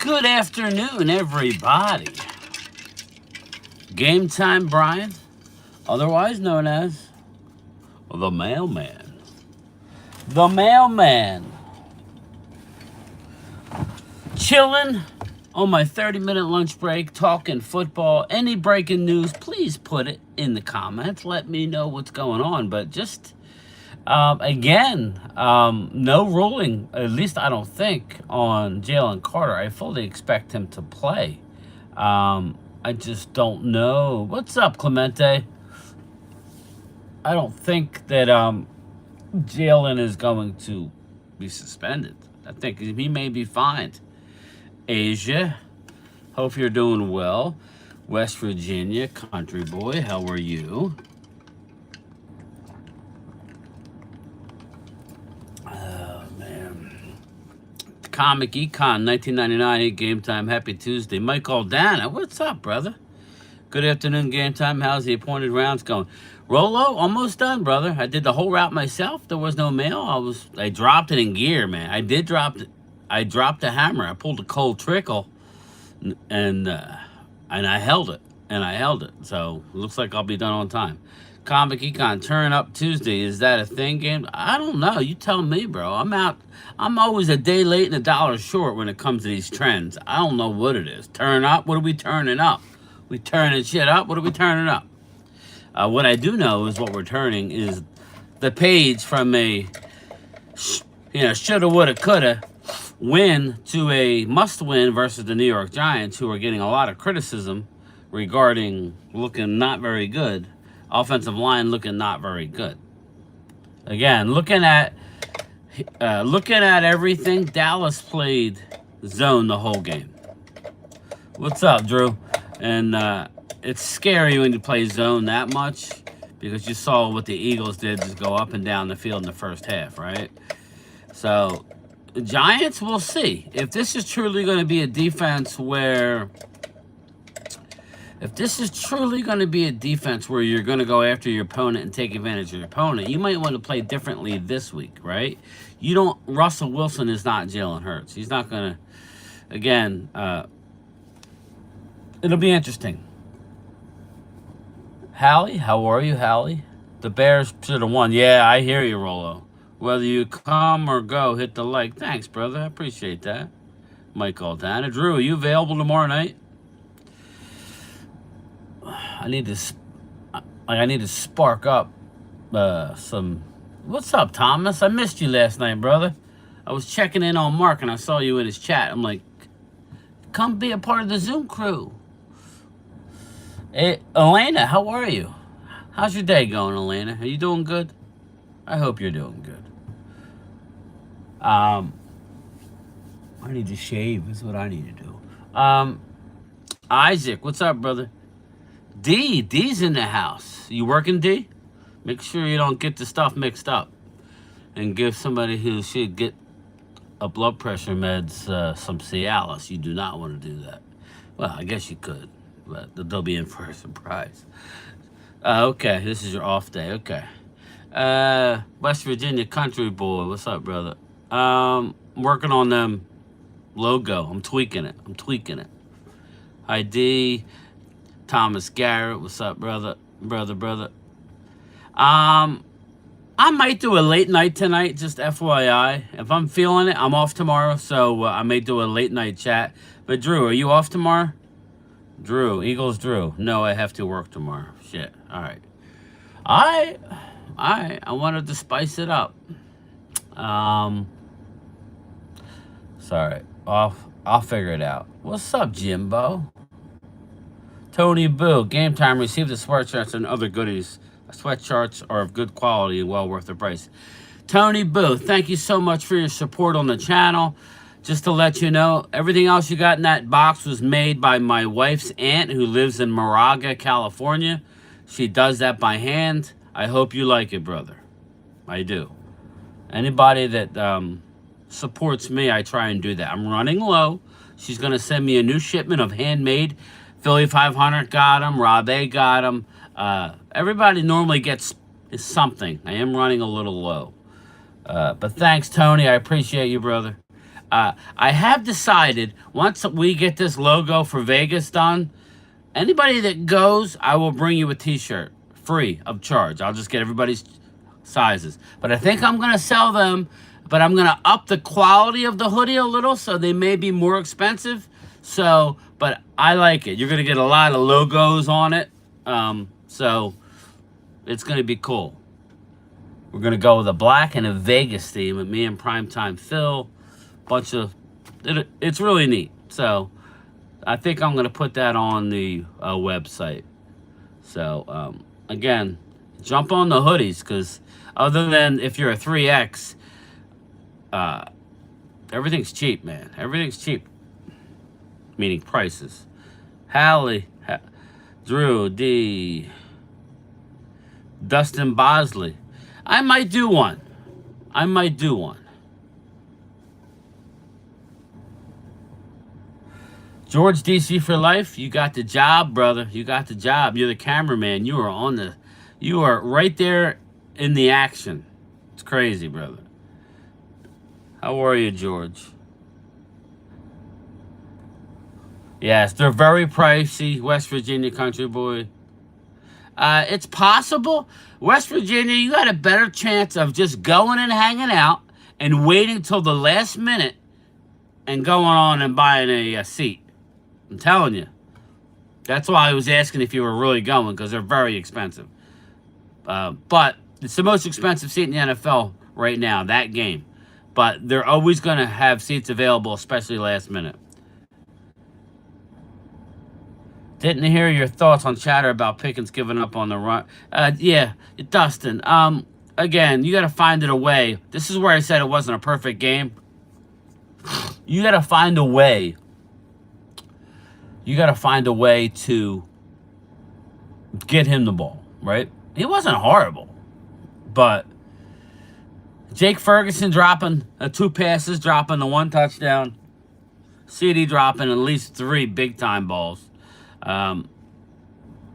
Good afternoon, everybody. Game Time Brian, otherwise known as the Mailman. The Mailman. Chilling on my 30-minute lunch break, talking football. Any breaking news, please put it in the comments. Let me know what's going on. But just, again, no ruling, at least I don't think, on Jalen Carter. I fully expect him to play. I just don't know. What's up, Clemente? I don't think that Jalen is going to be suspended. I think he may be fined. Asia, hope you're doing well. West Virginia, country boy, how are you? Oh, man. Comic Econ, 1999, 8 Game Time, happy Tuesday. Mike Aldana, what's up, brother? Good afternoon, Game Time. How's the appointed rounds going? Rolo, almost done, brother. I did the whole route myself. There was no mail. I dropped it in gear, man. I dropped the hammer. I pulled a cold trickle, and I held it. So it looks like I'll be done on time. Comic Econ, turn up Tuesday. Is that a thing, game? I don't know. You tell me, bro. I'm always a day late and $1 short when it comes to these trends. I don't know what it is. Turn up? What are we turning up? We turning shit up? What are we turning up? What I do know is what we're turning is the page from a shoulda, woulda, coulda win to a must-win versus the New York Giants, who are getting a lot of criticism regarding looking not very good. Offensive line looking not very good. Again, looking at everything, Dallas played zone the whole game. What's up, Drew? And it's scary when you play zone that much because you saw what the Eagles did, just go up and down the field in the first half, right? So the Giants, we'll see. If this is truly going to be a defense where you're going to go after your opponent and take advantage of your opponent, you might want to play differently this week, right? Russell Wilson is not Jalen Hurts. He's not going to, again, it'll be interesting. Hallie, how are you, Hallie? The Bears should have won. Yeah, I hear you, Rolo. Whether you come or go, hit the like. Thanks, brother. I appreciate that. Mike Aldana. Drew, are you available tomorrow night? I need to spark up some. What's up, Thomas? I missed you last night, brother. I was checking in on Mark and I saw you in his chat. I'm like, come be a part of the Zoom crew. Hey, Elena, how are you? How's your day going, Elena? Are you doing good? I hope you're doing good. I need to shave. Is what I need to do. Isaac, what's up, brother? D's in the house. You working, D? Make sure you don't get the stuff mixed up and give somebody who should get a blood pressure meds some Cialis. You do not want to do that. Well, I guess you could, but they'll be in for a surprise. Okay, this is your off day. Okay. West Virginia country boy, what's up, brother? Working on them logo. I'm tweaking it. Hi, D. Thomas Garrett, what's up, brother? I might do a late night tonight, just FYI. If I'm feeling it, I'm off tomorrow, so I may do a late night chat. But Drew, are you off tomorrow? Drew, Eagles Drew. No, I have to work tomorrow. Shit. All right. I wanted to spice it up. Sorry. I'll figure it out. What's up, Jimbo? Tony Boo, Game Time, receive the sweatshirts and other goodies. Sweatshirts are of good quality and well worth the price. Tony Boo, thank you so much for your support on the channel. Just to let you know, everything else you got in that box was made by my wife's aunt who lives in Moraga, California. She does that by hand. I hope you like it, brother. I do. Anybody that supports me, I try and do that. I'm running low. She's going to send me a new shipment of handmade. Philly 500 got them. Rob A got them. Everybody normally gets something. I am running a little low. But thanks, Tony. I appreciate you, brother. I have decided once we get this logo for Vegas done, anybody that goes, I will bring you a T-shirt free of charge. I'll just get everybody's sizes. But I think I'm going to sell them, but I'm going to up the quality of the hoodie a little, so they may be more expensive. So, but I like it. You're going to get a lot of logos on it. So it's going to be cool. We're going to go with a black and a Vegas theme with me and Primetime Phil. It's really neat. So I think I'm going to put that on the website. So, again, jump on the hoodies, because other than if you're a 3X, everything's cheap, man. Everything's cheap. Meaning prices. Hallie, Drew, D, Dustin Bosley. I might do one. George DC for life. You got the job, brother. You got the job. You're the cameraman. You are right there in the action. It's crazy, brother. How are you, George? Yes, they're very pricey. West Virginia country boy. It's possible. West Virginia, you got a better chance of just going and hanging out and waiting till the last minute and going on and buying a seat. I'm telling you. That's why I was asking if you were really going, because they're very expensive. But it's the most expensive seat in the NFL right now, that game. But they're always going to have seats available, especially last minute. Didn't hear your thoughts on chatter about Pickens giving up on the run. Yeah, Dustin. Again, you got to find it a way. This is where I said it wasn't a perfect game. You got to find a way. You got to find a way to get him the ball, right? He wasn't horrible, but Jake Ferguson dropping 2 passes, dropping the 1 touchdown. CD dropping at least 3 big-time balls. It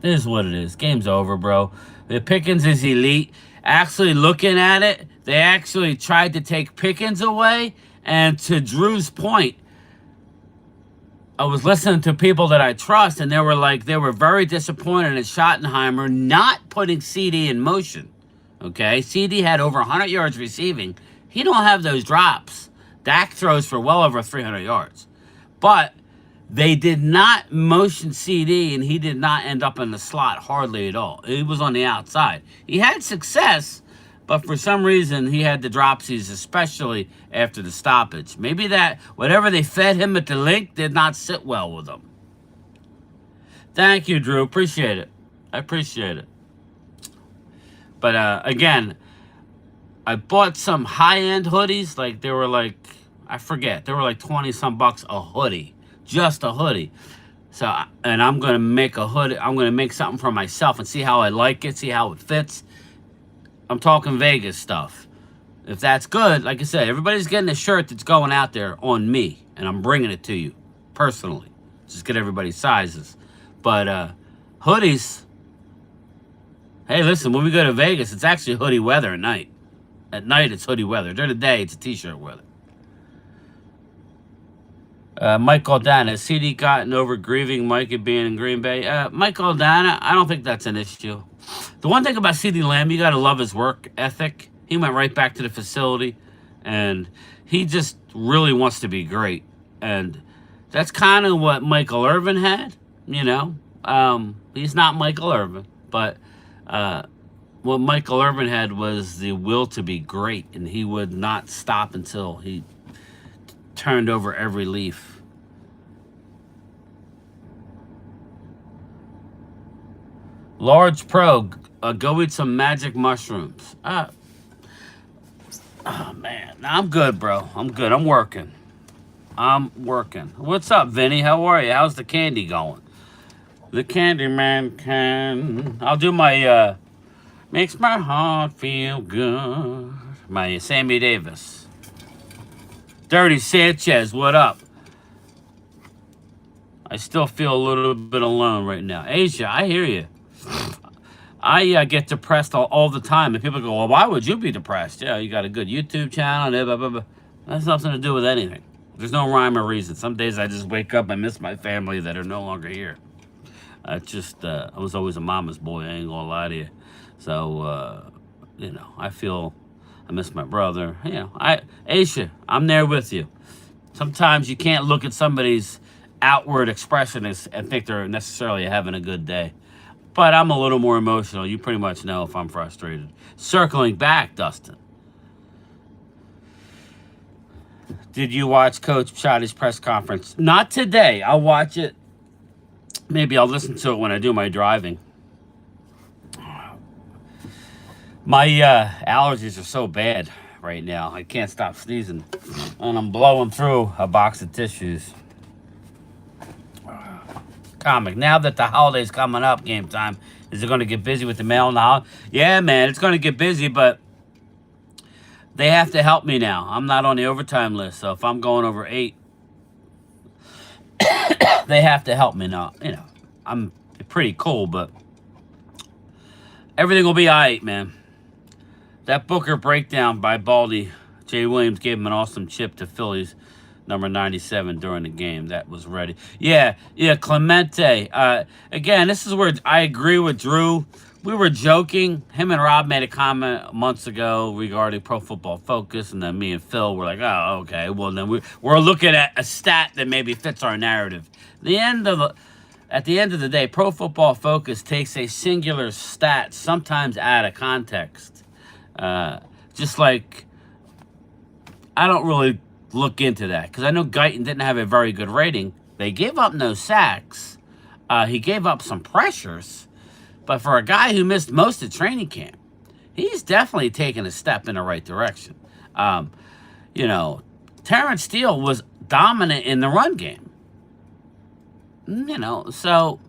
is what it is. Game's over, bro. The Pickens is elite. Actually, looking at it, they actually tried to take Pickens away. And to Drew's point, I was listening to people that I trust, and they were very disappointed in Schottenheimer not putting CD in motion. Okay? CD had over 100 yards receiving. He don't have those drops. Dak throws for well over 300 yards. But they did not motion CD, and he did not end up in the slot hardly at all. He was on the outside. He had success, but for some reason, he had the dropsies, especially after the stoppage. Maybe that, whatever they fed him at the link did not sit well with him. Thank you, Drew. Appreciate it. I appreciate it. But, again, I bought some high-end hoodies. Like, they were like, I forget. They were like 20-some bucks a hoodie. Just a hoodie. So, and I'm going to make a hoodie. I'm going to make something for myself and see how I like it, see how it fits. I'm talking Vegas stuff. If that's good, like I said, everybody's getting a shirt that's going out there on me, and I'm bringing it to you personally. Just get everybody's sizes. But hoodies, hey, listen, when we go to Vegas, it's actually hoodie weather at night. At night, it's hoodie weather. During the day, it's a T-shirt weather. Mike Aldana, has CD gotten over grieving Mike and being in Green Bay? Mike Aldana, I don't think that's an issue. The one thing about CD Lamb, you got to love his work ethic. He went right back to the facility, and he just really wants to be great. And that's kind of what Michael Irvin had, you know. He's not Michael Irvin, but what Michael Irvin had was the will to be great, and he would not stop until he turned over every leaf. Large Pro, go eat some magic mushrooms. Oh, man. I'm good, bro. I'm good. I'm working. What's up, Vinny? How are you? How's the candy going? The candy man can. I'll do my, makes my heart feel good. My Sammy Davis. Dirty Sanchez, what up? I still feel a little bit alone right now. Asia, I hear you. I get depressed all the time. And people go, well, why would you be depressed? Yeah, you got a good YouTube channel. Blah, blah, blah. That has nothing to do with anything. There's no rhyme or reason. Some days I just wake up and miss my family that are no longer here. I was always a mama's boy. I ain't gonna lie to you. So, I feel I miss my brother. Aisha, I'm there with you. Sometimes you can't look at somebody's outward expression and think they're necessarily having a good day. But I'm a little more emotional. You pretty much know if I'm frustrated. Circling back, Dustin. Did you watch Coach Schotty's press conference? Not today. I'll watch it. Maybe I'll listen to it when I do my driving. My allergies are so bad right now. I can't stop sneezing. And I'm blowing through a box of tissues. Comic. Now that the holiday's coming up, game time, is it going to get busy with the mail now? Yeah, man, it's going to get busy, but they have to help me now. I'm not on the overtime list, so if I'm going over 8, they have to help me now. I'm pretty cool, but everything will be all right, man. That Booker breakdown by Baldy, Jay Williams gave him an awesome chip to Phillies number 97 during the game. That was ready. Yeah, Clemente. Again, this is where I agree with Drew. We were joking. Him and Rob made a comment months ago regarding Pro Football Focus, and then me and Phil were like, oh, okay. Well, then we're looking at a stat that maybe fits our narrative. At the end of the day, Pro Football Focus takes a singular stat, sometimes out of context. Just like, I don't really look into that because I know Guyton didn't have a very good rating. They gave up no sacks. He gave up some pressures. But for a guy who missed most of training camp, he's definitely taken a step in the right direction. Terrence Steele was dominant in the run game. So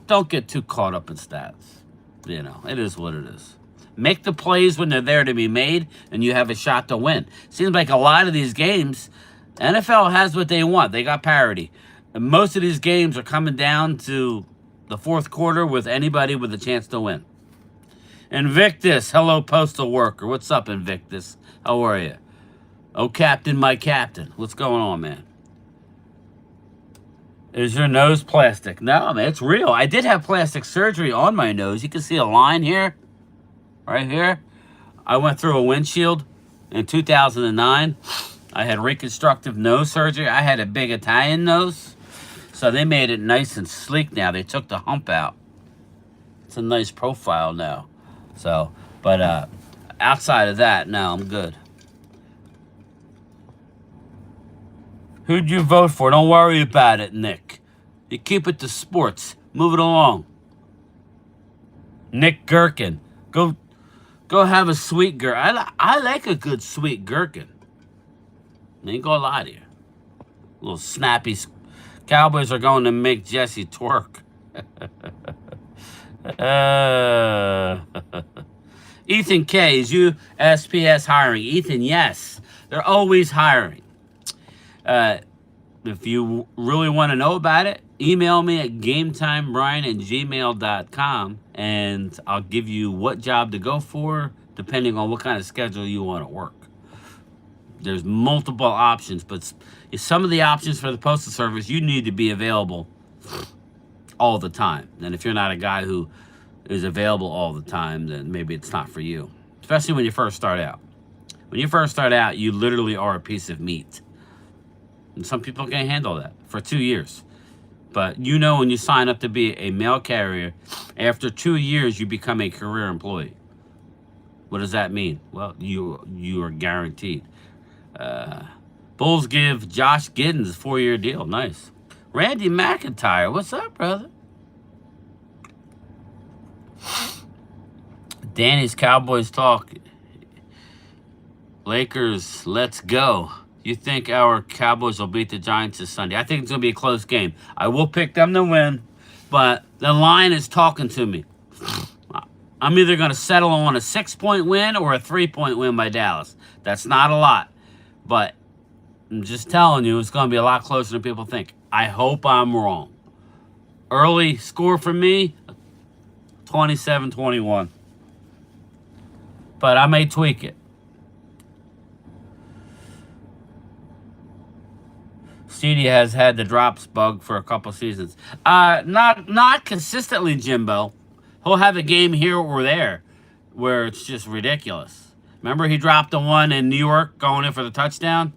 don't get too caught up in stats. It is what it is. Make the plays when they're there to be made, and you have a shot to win. Seems like a lot of these games, NFL has what they want. They got parity. And most of these games are coming down to the fourth quarter with anybody with a chance to win. Invictus, hello, postal worker. What's up, Invictus? How are you? Oh, Captain, my captain. What's going on, man? Is your nose plastic? No, man, it's real. I did have plastic surgery on my nose. You can see a line here, right here. I went through a windshield in 2009. I had reconstructive nose surgery. I had a big Italian nose. So they made it nice and sleek now. They took the hump out. It's a nice profile now. So, but outside of that, no, I'm good. Who'd you vote for? Don't worry about it, Nick. You keep it to sports. Move it along. Nick Gherkin. Go have a sweet gherkin. I like a good sweet gherkin. Ain't gonna lie to you. A little snappy. Cowboys are going to make Jesse twerk. Ethan K, is USPS hiring? Ethan, yes. They're always hiring. If you really want to know about it, email me at gametimebrian@gmail.com, and I'll give you what job to go for, depending on what kind of schedule you want to work. There's multiple options, but some of the options for the Postal Service, you need to be available all the time. And if you're not a guy who is available all the time, then maybe it's not for you, especially when you first start out. When you first start out, you literally are a piece of meat. And some people can't handle that for 2 years. But when you sign up to be a mail carrier, after 2 years, you become a career employee. What does that mean? Well, you are guaranteed. Bulls give Josh Giddens a 4-year deal. Nice. Randy McIntyre, what's up, brother? Danny's Cowboys talk. Lakers, let's go. You think our Cowboys will beat the Giants this Sunday? I think it's going to be a close game. I will pick them to win, but the line is talking to me. I'm either going to settle on a 6-point win or a 3-point win by Dallas. That's not a lot, but I'm just telling you, it's going to be a lot closer than people think. I hope I'm wrong. Early score for me, 27-21. But I may tweak it. CD has had the drops bug for a couple seasons. Not consistently, Jimbo. He'll have a game here or there where it's just ridiculous. Remember he dropped the one in New York going in for the touchdown?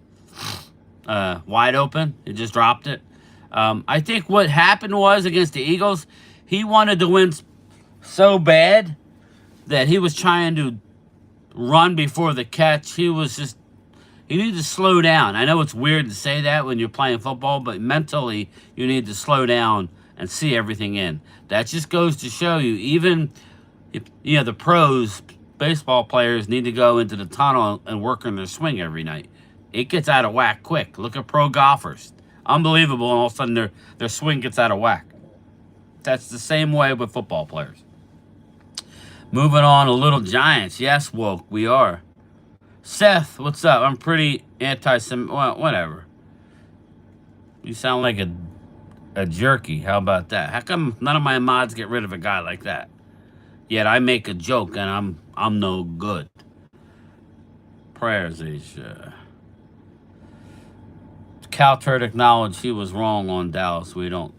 Wide open. He just dropped it. I think what happened was against the Eagles, he wanted to win so bad that he was trying to run before the catch. He needed to slow down. I know it's weird to say that when you're playing football, but mentally you need to slow down and see everything in. That just goes to show you, even if, the pros, baseball players need to go into the tunnel and work on their swing every night. It gets out of whack quick. Look at pro golfers. Unbelievable, and all of a sudden their swing gets out of whack. That's the same way with football players. Moving on, a little Giants. Yes, woke, we are. Seth, what's up? I'm pretty anti-Semitic. Well, whatever. You sound like a jerky. How about that? How come none of my mods get rid of a guy like that? Yet I make a joke and I'm no good. Prayers, Cal Turd acknowledged he was wrong on Dallas. We don't.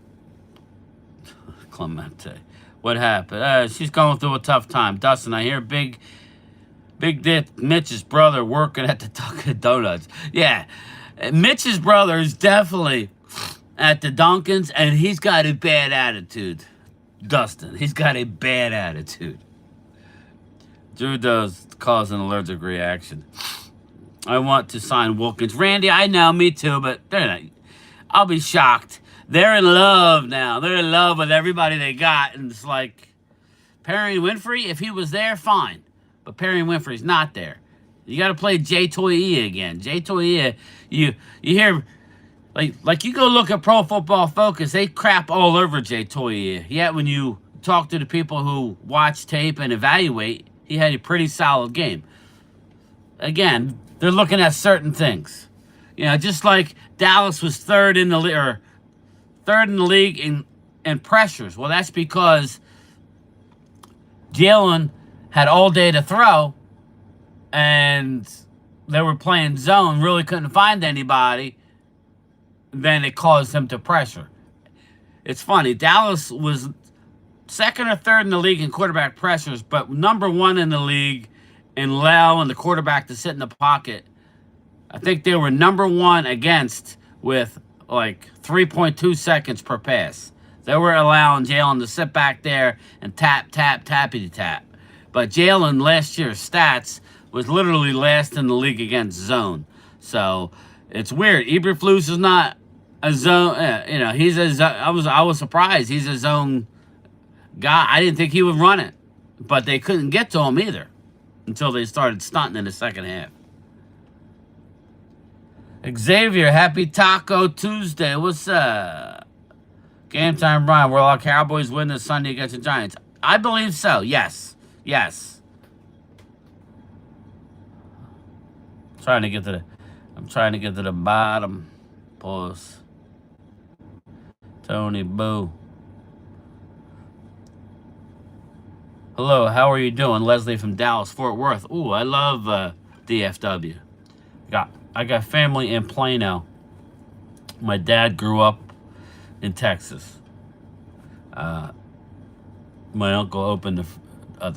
Clemente. What happened? She's going through a tough time. Dustin, I hear Big Dick Mitch's brother working at the Dunkin' Donuts. Yeah, Mitch's brother is definitely at the Dunkin's, and he's got a bad attitude. Dustin, he's got a bad attitude. Drew does cause an allergic reaction. I want to sign Wilkins. Randy, I know, me too, but they're not. I'll be shocked. They're in love now. They're in love with everybody they got, and it's like Perry Winfrey, if he was there, fine. But Perry Winfrey's not there. You got to play Jay Toia again. Jay Toia, you hear, like you go look at Pro Football Focus, they crap all over Jay Toia. Yet when you talk to the people who watch tape and evaluate, he had a pretty solid game. Again, they're looking at certain things. Just like Dallas was third in the league in pressures. Well, that's because Jalen had all day to throw, and they were playing zone, really couldn't find anybody. Then it caused them to pressure. It's funny, Dallas was second or third in the league in quarterback pressures, but number one in the league in allow and the quarterback to sit in the pocket. I think they were number one against with like 3.2 seconds per pass. They were allowing Jalen to sit back there and tap, tappity tap. But Jalen last year's stats was literally last in the league against zone. So it's weird. Eberflus is not a zone. He's a zone. I was surprised. He's a zone guy. I didn't think he would run it, but they couldn't get to him either until they started stunting in the second half. Xavier, happy Taco Tuesday. What's up? Game time, Brian. Will our Cowboys win this Sunday against the Giants? I believe so. Yes. I'm trying to get to the bottom. Pause. Tony Boo. Hello, how are you doing? Leslie from Dallas, Fort Worth. Ooh, I love DFW. I got family in Plano. My dad grew up in Texas. My uncle opened the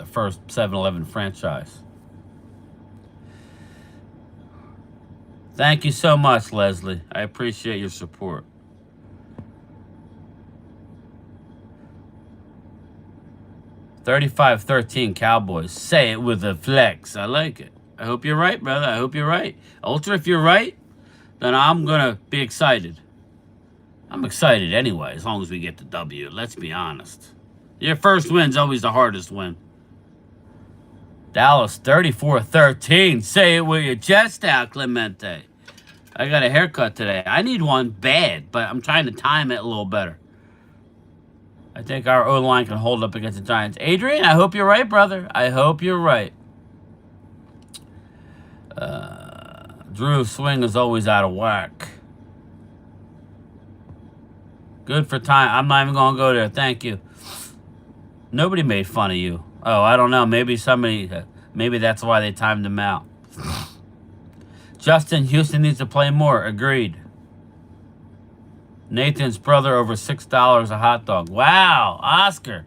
first 7-Eleven franchise. Thank you so much, Leslie. I appreciate your support. $35-13 Cowboys. Say it with a flex. I like it. I hope you're right, brother. I hope you're right. Ultra, if you're right, then I'm going to be excited. I'm excited anyway, as long as we get the W. Let's be honest. Your first win's always the hardest win. Dallas, 34-13. Say it with your chest out, Clemente. I got a haircut today. I need one bad, but I'm trying to time it a little better. I think our O-line can hold up against the Giants. Adrian, I hope you're right, brother. I hope you're right. Drew's swing is always out of whack. Good for time. I'm not even going to go there. Thank you. Nobody made fun of you. Oh, I don't know. Maybe that's why they timed him out. Justin, Houston needs to play more. Agreed. Nathan's brother over $6 a hot dog. Wow, Oscar.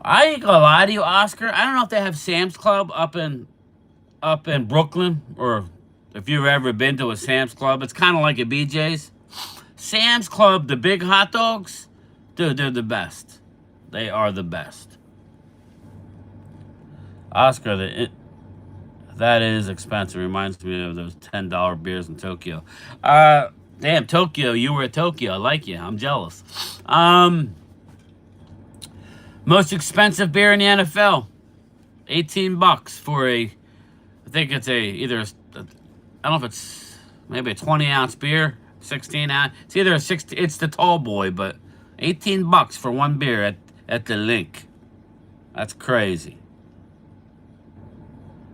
I ain't gonna lie to you, Oscar. I don't know if they have Sam's Club up in Brooklyn, or if you've ever been to a Sam's Club. It's kind of like a BJ's. Sam's Club, the big hot dogs, dude, they're the best. They are the best. Oscar, that is expensive. Reminds me of those $10 beers in Tokyo. Damn, Tokyo, you were at Tokyo. I like you. I'm jealous. Most expensive beer in the NFL. $18 for I think it's I don't know if it's maybe a 20-ounce beer, 16-ounce. It's either it's the tall boy, but $18 for one beer at the Link. That's crazy.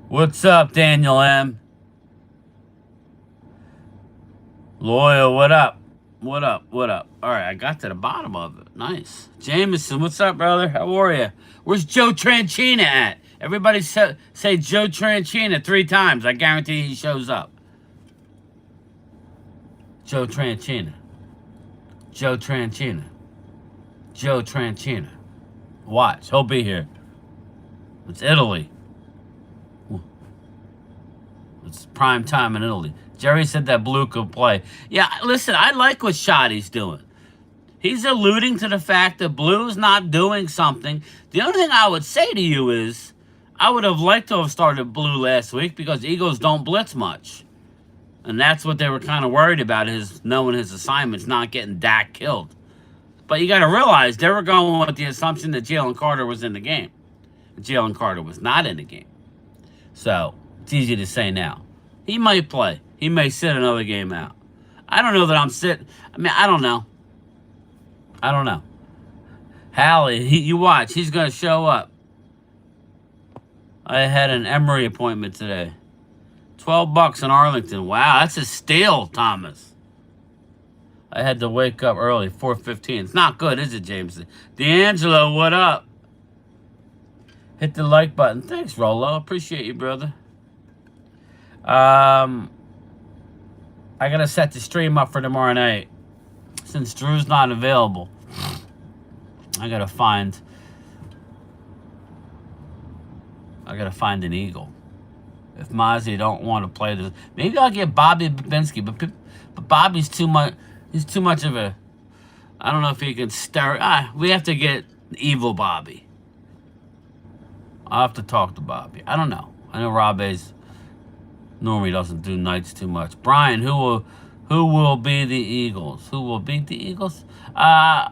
What's up, Daniel M? Loyal, what up? What up? What up? All right, I got to the bottom of it. Nice. Jameson, what's up, brother? How are you? Where's Joe Tranchina at? Everybody say Joe Tranchina 3 times. I guarantee he shows up. Joe Tranchina. Joe Tranchina. Joe Tranchina. Watch. He'll be here. It's Italy. It's prime time in Italy. Jerry said that Blue could play. Yeah, listen, I like what Shoddy's doing. He's alluding to the fact that Blue's not doing something. The only thing I would say to you is I would have liked to have started Blue last week because Eagles don't blitz much. And that's what they were kind of worried about, is knowing his assignments, not getting Dak killed. But you got to realize they were going with the assumption that Jalen Carter was in the game. Jalen Carter was not in the game. So it's easy to say now. He might play. He may sit another game out. I don't know that I'm sitting. I mean, I don't know. I don't know. Hallie, you watch. He's going to show up. I had an Emory appointment today. $12 in Arlington. Wow, that's a steal, Thomas. I had to wake up early, 4:15. It's not good, is it, James? D'Angelo, what up? Hit the like button. Thanks, Rolo. Appreciate you, brother. I gotta set the stream up for tomorrow night. Since Drew's not available, I gotta find an Eagle. If Mozzie don't want to play this, maybe I'll get Bobby Babinski. But Bobby's too much. He's too much of a. I don't know if he can stir. We have to get evil Bobby. I'll have to talk to Bobby. I don't know. I know Robbie's normally doesn't do nights too much. Brian, who will be the Eagles? Who will beat the Eagles? I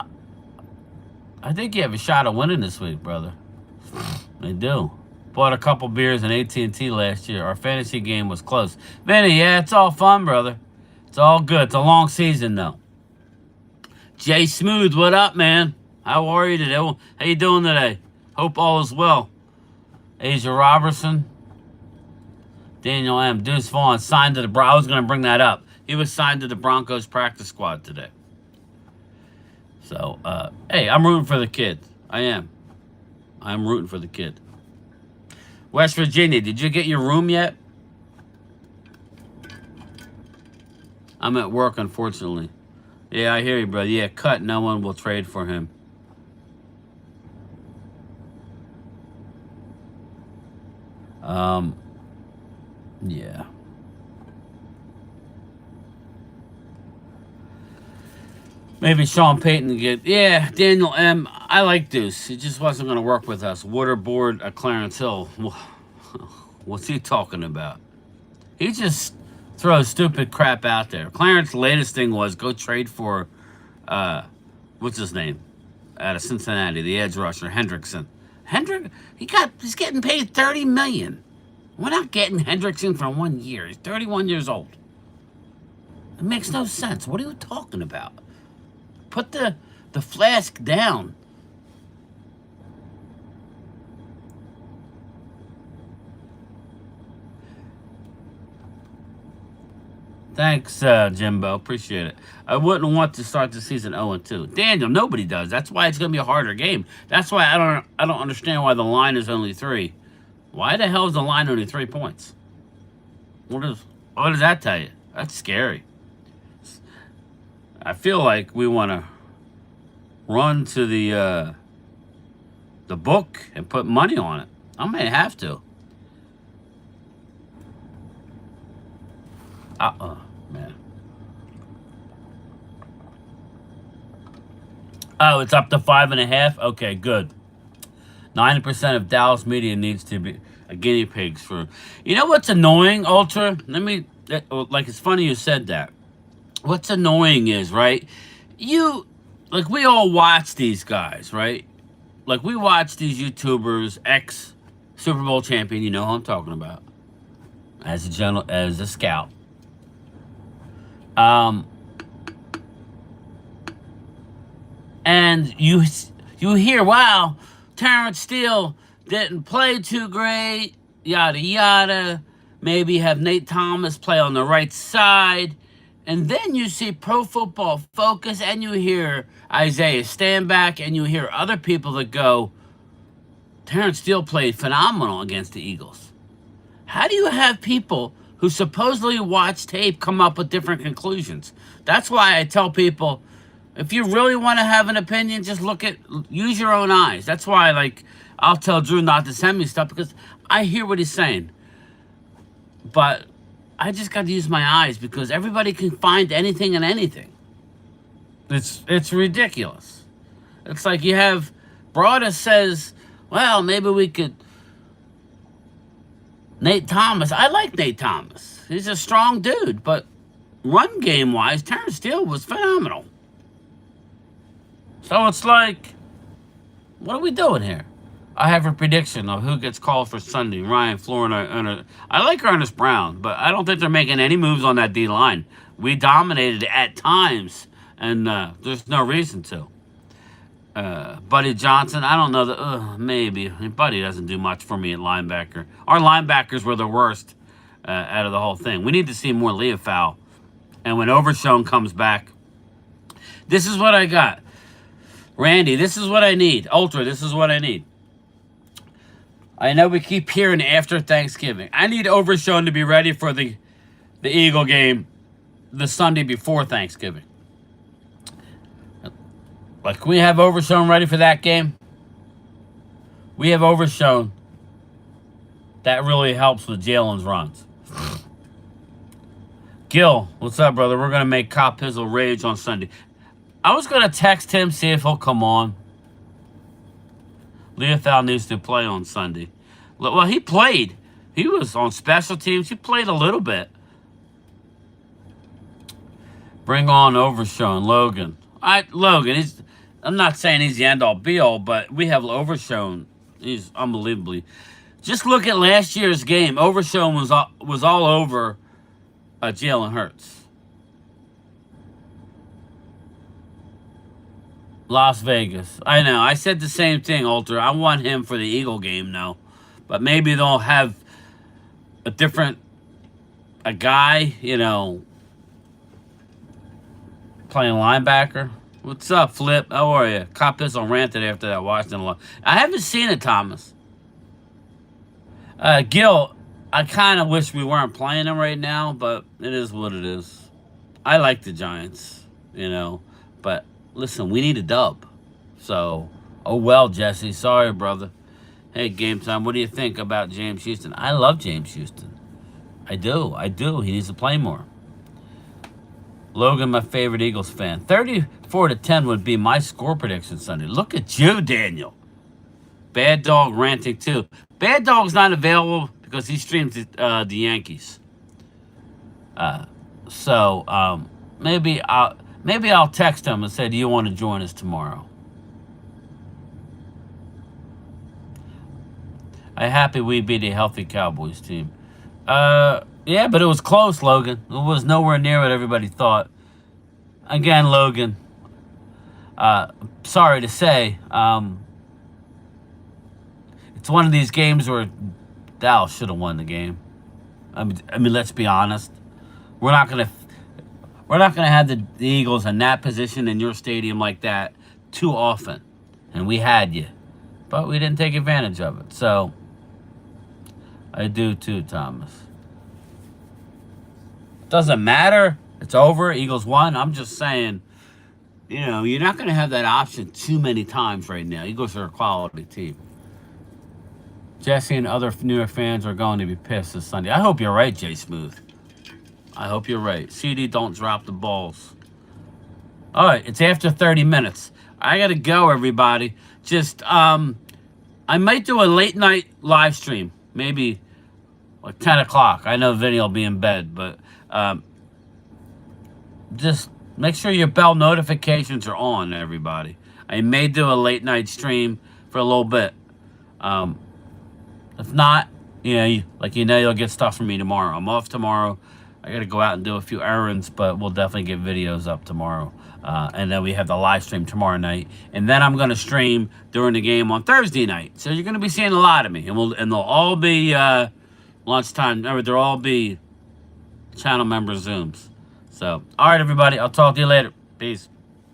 think you have a shot of winning this week, brother. They do. Bought a couple beers in AT&T last year. Our fantasy game was close. Vinny, yeah, it's all fun, brother. It's all good. It's a long season, though. Jay Smooth, what up, man? How are you today? How you doing today? Hope all is well. Asia Robertson. Daniel M. Deuce Vaughn signed to the Broncos. I was going to bring that up. He was signed to the Broncos practice squad today. So, hey, I'm rooting for the kid. I am. I'm rooting for the kid. West Virginia, did you get your room yet? I'm at work, unfortunately. Yeah, I hear you, brother. Yeah, cut. No one will trade for him. Yeah. Maybe Sean Payton get. Yeah, Daniel M. I like Deuce. He just wasn't going to work with us. Waterboard at Clarence Hill. What's he talking about? He just throws stupid crap out there. Clarence's latest thing was go trade for, what's his name? Out of Cincinnati, the edge rusher, Hendrickson. He's getting paid $30 million. We're not getting Hendrickson for 1 year. He's 31 years old. It makes no sense. What are you talking about? Put the flask down. Thanks, Jimbo. Appreciate it. I wouldn't want to start the season 0-2. Daniel, nobody does. That's why it's going to be a harder game. That's why I don't understand why the line is only 3. Why the hell is the line only 3 points? What does that tell you? That's scary. I feel like we want to run to the book and put money on it. I may have to. Man. Oh, it's up to 5.5. Okay, good. 90% of Dallas media needs to be a guinea pigs for. You know what's annoying, Ultra? Like, it's funny you said that. What's annoying is, right? Like, we all watch these guys, right? Like, we watch these YouTubers, ex Super Bowl champion. You know who I'm talking about. As a scout. And you hear, wow, Terrence Steele didn't play too great, yada yada. Maybe have Nate Thomas play on the right side. And then you see Pro Football Focus, and you hear Isaiah Stanback, and you hear other people that go, Terrence Steele played phenomenal against the Eagles. How do you have people who supposedly watch tape come up with different conclusions? That's why I tell people, if you really want to have an opinion, just use your own eyes. That's why, like, I'll tell Drew not to send me stuff, because I hear what he's saying. But I just got to use my eyes, because everybody can find anything and anything. It's ridiculous. It's like you have Broada says, well, maybe we could. Nate Thomas. I like Nate Thomas. He's a strong dude, but run game wise, Terrence Steele was phenomenal. So it's like, what are we doing here? I have a prediction of who gets called for Sunday. Ryan, Florida. I like Ernest Brown, but I don't think they're making any moves on that D-line. We dominated at times, and there's no reason to. Buddy Johnson, I don't know. Maybe. Buddy doesn't do much for me at linebacker. Our linebackers were the worst out of the whole thing. We need to see more Leofau. And when Overshown comes back, this is what I got. Randy, this is what I need. Ultra, this is what I need. I know we keep hearing after Thanksgiving. I need Overshown to be ready for the Eagle game the Sunday before Thanksgiving. Like, can we have Overshown ready for that game? We have Overshown. That really helps with Jalen's runs. Gil, what's up, brother? We're going to make Cop Pizzle rage on Sunday. I was going to text him, see if he'll come on. Leofau needs to play on Sunday. Well, he played. He was on special teams. He played a little bit. Bring on Overshown, Logan. Logan, I'm not saying he's the end-all, be-all, but we have Overshown. He's unbelievably. Just look at last year's game. Overshown was all over Jalen Hurts. Las Vegas. I know. I said the same thing, Ultra. I want him for the Eagle game now. But maybe they'll have a guy, playing linebacker. What's up, Flip? How are you? Cop this on ranted after that Washington loss. I haven't seen it, Thomas. Gil, I kind of wish we weren't playing them right now, but it is what it is. I like the Giants, but listen, we need a dub. So, oh well, Jesse. Sorry, brother. Hey, Game Time, what do you think about James Houston? I love James Houston. I do. He needs to play more. Logan, my favorite Eagles fan. 34-10 would be my score prediction Sunday. Look at you, Daniel. Bad Dog ranting too. Bad Dog's not available because he streams the Yankees. Maybe I'll text him and say, do you want to join us tomorrow? I'm happy we beat a healthy Cowboys team. Yeah, but it was close, Logan. It was nowhere near what everybody thought. Again, Logan, sorry to say, it's one of these games where Dallas should have won the game. I mean, let's be honest. We're not gonna have the Eagles in that position in your stadium like that too often, and we had you, but we didn't take advantage of it. So I do too, Thomas. Doesn't matter. It's over. Eagles won. I'm just saying, You know, you're not going to have that option too many times right now. Eagles are a quality team. Jesse and other New York fans are going to be pissed this Sunday. I hope you're right, Jay Smooth. I hope you're right. CD, don't drop the balls. All right, it's after 30 minutes. I got to go, everybody. Just, I might do a late night live stream. Maybe like 10 o'clock. I know Vinny will be in bed, but just make sure your bell notifications are on, everybody. I may do a late night stream for a little bit. If not, you'll get stuff from me tomorrow. I'm off tomorrow. I got to go out and do a few errands, but we'll definitely get videos up tomorrow. And then we have the live stream tomorrow night. And then I'm going to stream during the game on Thursday night. So you're going to be seeing a lot of me. And they'll all be lunchtime. Remember, they'll all be channel member Zooms. So, all right, everybody. I'll talk to you later. Peace.